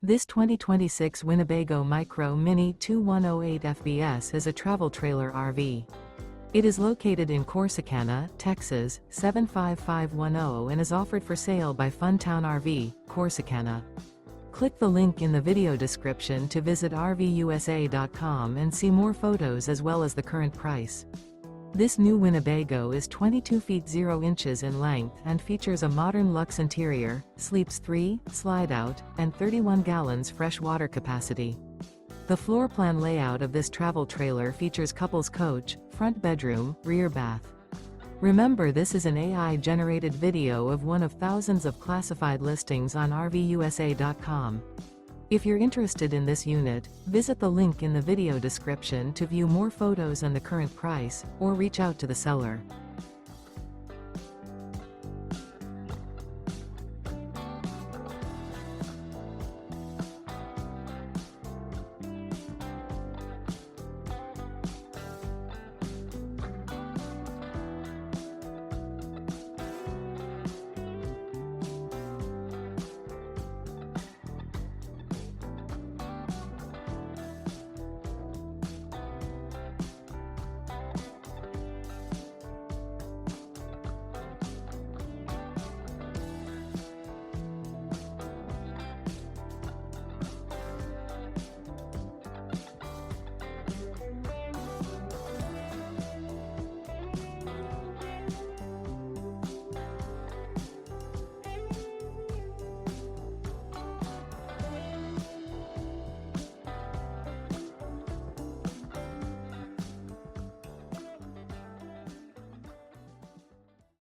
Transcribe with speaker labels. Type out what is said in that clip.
Speaker 1: This 2026 Winnebago Micro Minnie 2108 FBS is a travel trailer RV. It is located in Corsicana, Texas, 75510 and is offered for sale by Funtown RV, Corsicana. Click the link in the video description to visit RVUSA.com and see more photos as well as the current price. This new Winnebago is 22 feet 0 inches in length and features a modern luxe interior, sleeps 3, slide-out, and 31 gallons fresh water capacity. The floor plan layout of this travel trailer features couples coach, front bedroom, rear bath. Remember, this is an AI-generated video of one of thousands of classified listings on RVUSA.com. If you're interested in this unit, visit the link in the video description to view more photos and the current price, or reach out to the seller.